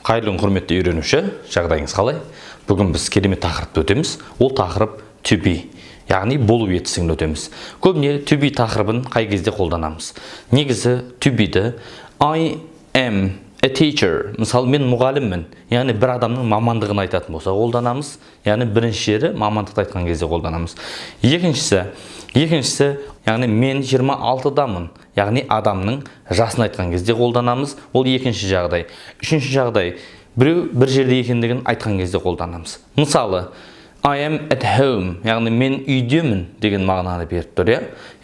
Қайырлы құрметті үйренуші, жағдайыңыз қалай? Бүгін біз керемет тақырыпты өтеміз. Ол тақырып to be, яғни болу етісін өтеміз. Көбіне to be тақырыбын қай кезде қолданамыз? Негізі to be-ді I am a teacher, мысалы мен мұғаліммін, яғни бір адамның мамандығын айтатын болса қолданамыз, яғни бірінші жері мамандықты айтқан кезде қолданамыз. Екіншісі, яғни мен 26-дамын, яғни адамның жасын айтқан кезде қолданамыз, ол екінші жағдай. Үшінші жағдай, біреу бір жерде екендігін айтқан кезде қолданамыз. Мысалы, I am at home, яғни мен үйдемін деген мағынаны беріп тұр,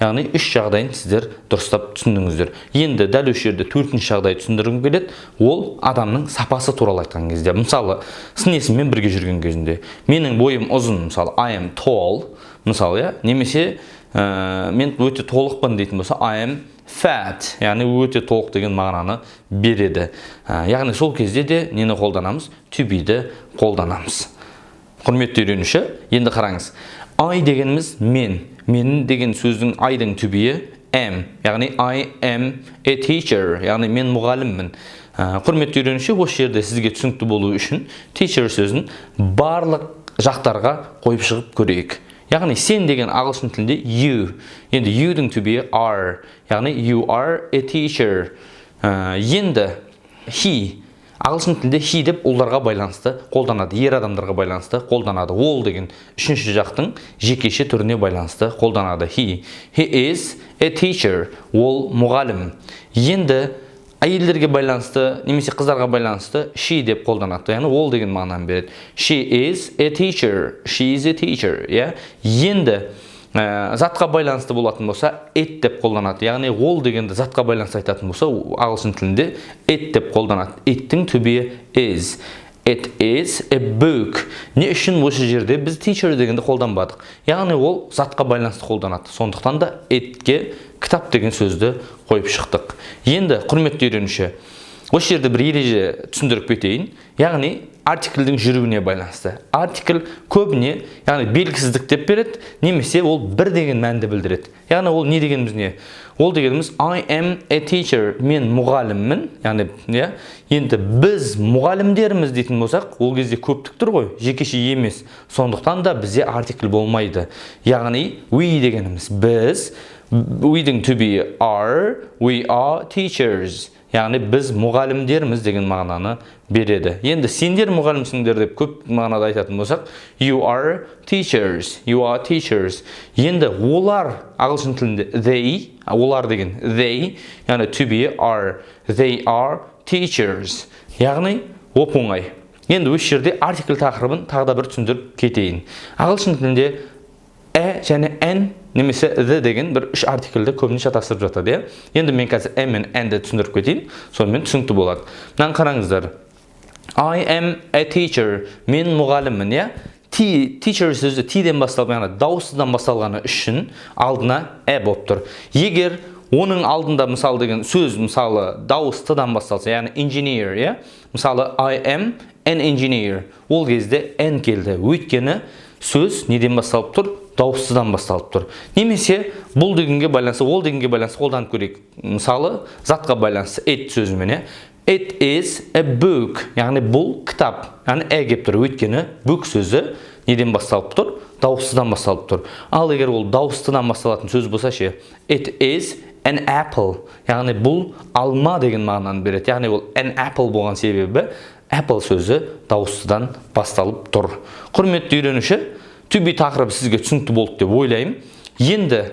яғни үш жағдайын сіздер дұрыстап түсіндіңіздер. Енді дәл осы жерде төртінші жағдай түсіндіргім келеді, ол адамның сапасы туралы айтқан кезде. Мысалы, сын есіммен бірге жүрген кезінде, менің бойым ұзын, мысалы, I am tall, мысалы, немесе мен өте толықпын дейтін болса, I am fat, яғни өте толық деген мағынаны береді. Яғни сол кезде де нені қолданамыз? To be-ді қолданамыз. Құрметті үйренуші, енді қараңыз. I дегеніміз мен. Мен деген сөздің I-дың to be-і am, яғни I am a teacher, яғни мен мұғаліммін. Құрметті үйренуші, осы жерде сізге түсінікті болу үшін teacher сөзін барлық жақтарға қойып шығып көрейік. Яғни сен деген ағылшын тілінде you. Енді you-дің to be-і are, яғни you are a teacher. Енді he. Ағылшын тілде he деп ұлдарға байланысты қолданады, ер адамдарға байланысты қолданады. Ол деген үшінші жақтың жекеше түріне байланысты қолданады. He is a teacher. Ол мұғалім. Енді әйелдерге байланысты, немесе қыздарға байланысты she деп қолданады. Яғни ол деген мағынаны береді. She is a teacher. She is a teacher. Енді затқа байланысты болатын болса, it деп қолданады. Яғни ол дегенді затқа байланысты айтатын болса, ағылшын тілінде it деп қолданады. It-тің to be is. It is a book. Не үшін осы жерде біз teacher дегенді қолданбадық? Яғни ол затқа байланысты қолданады. Сондықтан да it-ке кітап деген сөзді қойып шықтық. Енді құрметті үйренуші, осы жерде бір ереже түсіндіріп кетейін. Яғни артиклдің жүруіне байланысты. Артикл көбіне, яғни белгісіздік деп береді, немесе ол бір деген мәнді білдіреді. Яғни ол не дегеніміз не? Ол дегеніміз I am a teacher, мен мұғаліммін. Яғни, енді біз мұғалімдерміз дейтін болсақ, ол кезде көптік тұр ғой, жекеше емес. Сондықтан да бізде артикл болмайды. Яғни we дегеніміз біз, we'дің to be are, we are teachers. Яғни біз мұғалімдерміз деген мағынаны береді. Енді сендер мұғалімсіңдер деп көп мағынада айтатын болсақ, you are teachers, you are teachers. Енді олар ағылшын тілінде they, олар деген they, яғни to be are, they are teachers. Яғни оп-оңай. Енді осы жерде артикл тақырыбын тағы да бір түсіндіріп кетейін. Ағылшын тілінде және n немесе the деген бір үш артиклді көбіне шатастырып жатады. Енді мен қазір m мен n-ді түсіндіріп кетейін, сонымен түсінікті болады. Мынаны қараңыздар. I am a teacher. Мен мұғаліммін, Teacher сөзі t-ден басталып, яғни дауыссыздан басталғаны үшін алдына болып тұр. Егер оның алдында мысалы деген сөз, мысалы дауыстыдан басталса, яғни engineer, мысалы I am an engineer. Ол кезде n келді. Өйткені сөз неден басталып тұр? Дауыссыздан басталып тұр. Немесе бұл дегенге байланысты, ол дегенге байланысты қолданып көрейік. Мысалы, затқа байланысты it сөзімен. It is a book. Яғни бұл кітап. Яғни кеп тұр. Өйткені book сөзі неден басталып тұр? Дауыссыздан басталып тұр. Ал егер ол дауыстыдан басталатын сөз болса ше, it is an apple. Яғни бұл алма деген мағынаны береді. Яғни ол an apple болған себебі apple сөзі дауыссыздан басталып тұр. Құрметті үйренуші, to be тақырыбы сізге түсінікті болды деп ойлаймын. Енді,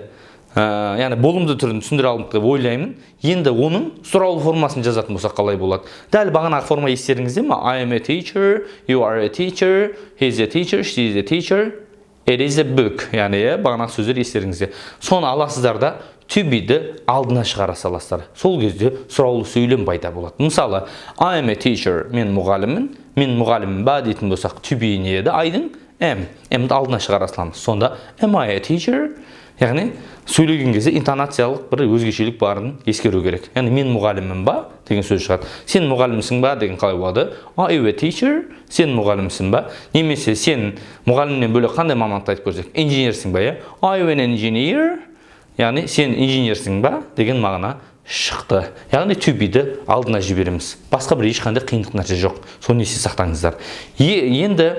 яғни болымды түрін түсіндіре алдым деп ойлаймын. Енді оның сұраулы формасын жазатын болсақ қалай болады? Дәл бағанағы форма естеріңізде ме? I am a teacher, you are a teacher, he is a teacher, she is a teacher, it is a book. Яғни бағанағы сөздер естеріңізде. Соны аласыздар да to be-ді алдына шығара саласыздар. Сол кезде сұраулы сөйлем пайда болады. Мысалы, I am a teacher, мен мұғаліммін ба дейтін болсақ, to be не еді? I-дың m-ді алдына шығара саламыз. Сонда am I a teacher? Яғни сөйлеген кезде интонациялық бір өзгешелік барын ескеру керек. Яғни мен мұғаліммін ба деген сөз шығады. Сен мұғалімсің ба деген қалай болады? Are you a teacher? Сен мұғалімсің ба? Немесе сен мұғалімнен бөлек қандай мамандықты айтып көрсек? Инженерсің ба? Are you an engineer? Яғни сен инженерсің ба деген мағына шықты. Яғни to be-ді алдына жібереміз. Басқа бір ешқандай қиындық нәрсе жоқ. Соны есте сақтаңыздар. Енді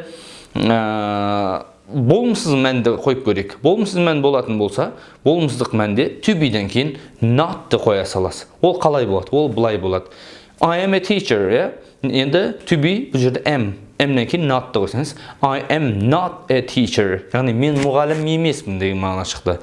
болымсыз мәнді қойып көрейік. Болымсыз мән болатын болса, болымсыздық мәнде to be-ден кейін not-ты қоя саласыз. Ол қалай болады? Ол былай болады. I am a teacher, енді to be бұл жерде am. Am-нен кейін not-ты қойсаңыз, I am not a teacher. Яғни мен мұғалім емеспін деген мағына шықты.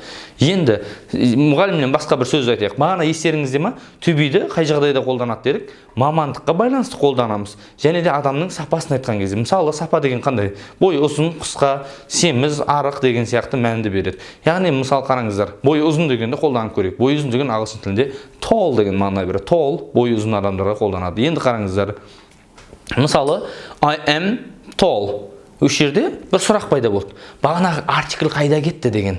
Енді мұғалімнен басқа бір сөз айтайық. Мағына естеріңізде ма? To be-ді қай жағдайда қолданады дедік? Мамандыққа байланысты қолданамыз. Және де адамның сапасын айтқан кезде. Мысалы, сапа деген қандай? Бойы ұзын, қысқа, семіз, арық деген сияқты мәнді береді. Яғни мысалы қараңыздар, бойы ұзын дегенді қолданып көрейік. Бойы ұзын деген ағылшын тілінде tall деген мағына береді. Tall бойы ұзын адамдарға қолданады. Енді қараңыздар. Мысалы, I am tall. Осы жерде бір сұрақ пайда болды. Бағанағы артикль қайда кетті деген.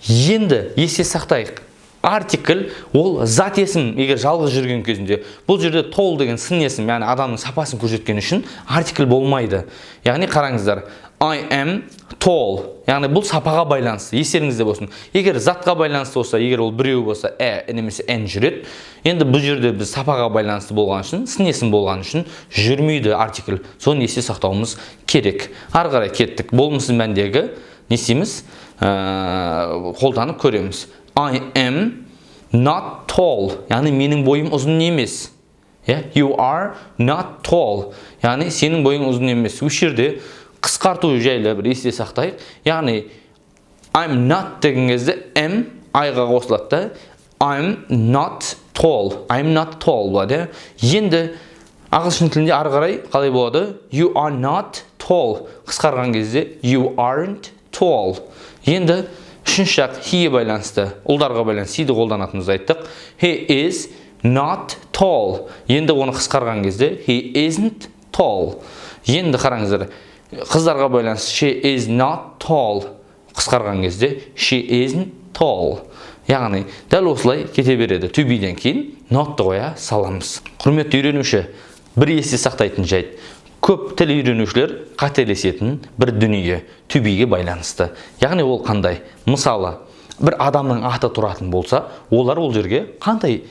Енді есте сақтайық. Артикль ол зат есім, егер жалғыз жүрген кезінде. Бұл жерде tall деген сын есім, яғни адамның сапасын көрсеткен үшін артикль болмайды. Яғни қараңыздар. I am tall. Яғни бұл сапаға байланысты. Естеріңізде болсын. Егер затқа байланысты болса, егер ол біреу болса, немесе n жүреді. Енді бұл жерде біз сапаға байланысты болған үшін, сын есім болған үшін жүрмейді артикль. Соны есте сақтауымыз керек. Ары қарай кеттік. Болымсыз мәндегі не істейміз? Қолданып көреміз. I am not tall. Яғни менің бойым ұзын емес. You are not tall. Яғни сенің бойың ұзын емес. Осы жерде қысқарту жайлы бір есте сақтайық. Яғни I'm not деген кезде am айға қосылады. I'm not tall. I'm not tall болады. Енді ағылшын тілінде ары қарай қалай болады? You are not tall. Қысқарған кезде you aren't tall. Енді үшінші жақ he байланысты, ұлдарға байланысты he-ді қолданатынымызды айттық. He is not tall. Енді оны қысқарған кезде he isn't tall. Енді қараңыздар, қыздарға байланысты she is not tall. Қысқарған кезде she isn't tall. Яғни дәл осылай кете береді. To be-ден кейін not-ты қоя саламыз. Құрметті үйренуші, бір есте сақтайтын жайт. Көп тіл үйренушілер қателесетін бір дүние to be-ге байланысты. Яғни ол қандай? Мысалы, бір адамның аты тұратын болса, олар ол жерге қандай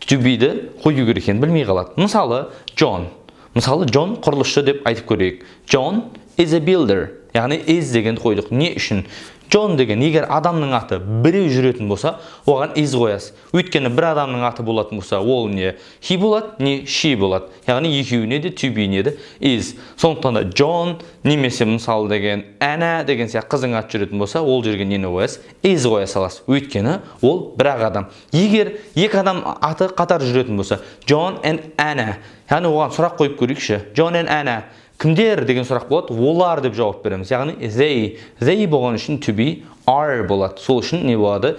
to be-ді қою керек екенін білмей қалады. Мысалы, John. Мысалы, John құрылысшы деп айтып көрейік. John is a builder. Яғни is дегенді қойдық. Не үшін? John деген егер адамның аты біреу жүретін болса, оған is қоясыз. Өйткені бір адамның аты болатын болса, ол не he болады, не she болады. Яғни екеуіне де to be не де is. Сондықтан да John немесе мысалы деген Anna деген сияқты қыздың аты жүретін болса, ол жерге нені қоясыз? Is қоя саласыз. Өйткені ол бір адам. Егер екі адам аты қатар жүретін болса, John and Anna. Яғни оған сұрақ қойып көрейікші. John and Anna кімдер деген сұрақ болады, олар деп жауап береміз. Яғни they. They болған үшін to be are болады. Сол үшін не болады?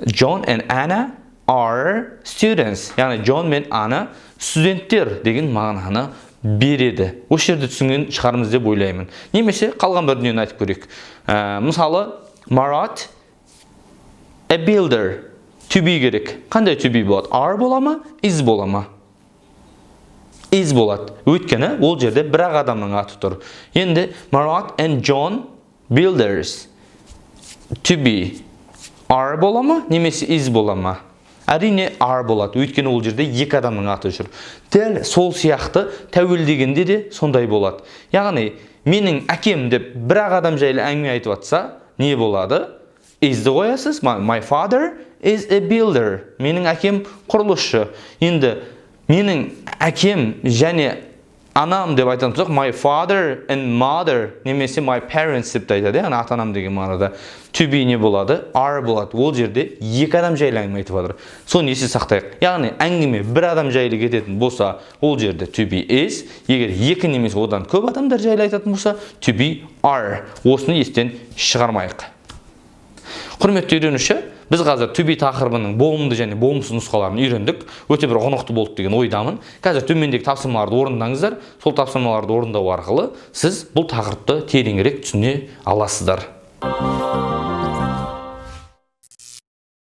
John and Anna are students. Яғни John мен Anna студенттер деген мағынаны береді. Осы жерде түсінген шығармыз деп ойлаймын. Немесе қалған бір дүниені айтып көрейік. Мысалы, Marat a builder. To be керек. Қандай to be болады? Are бола ма? Is бола ма? Is болады. Өйткені ол жерде бір адамның аты тұр. Енді Marat and John builders. To be are бола ма, немесе is бола ма? Әрине are болады. Өйткені ол жерде екі адамның аты жүр. Дәл сол сияқты тәуел дегенде де сондай болады. Яғни менің әкем деп бір адам жайлы әңгіме айтып жатса, не болады? Is-ді қоясыз. My father is a builder. Менің әкем құрылысшы. Енді менің әкем және анам деп айтатын болсақ, my father and mother немесе my parents деп айтады, яғни ата-анам деген мағынада. To be не болады? Are болады. Ол жерде екі адам жайлы әңгіме айтып жатыр. Соны есте сақтайық. Яғни әңгіме бір адам жайлы кететін болса, ол жерде to be is, егер екі немесе одан көп адамдар жайлы айтатын болса, to be are. Осыны естен шығармайық. Құрметті үйренуші, біз қазір to be тақырыбының болымды және болымсыз нұсқаларын үйрендік. Өте бір ұғынықты болды деген ойдамын. Қазір төмендегі тапсырмаларды орындаңыздар. Сол тапсырмаларды орындау арқылы сіз бұл тақырыпты тереңірек түсіне аласыздар.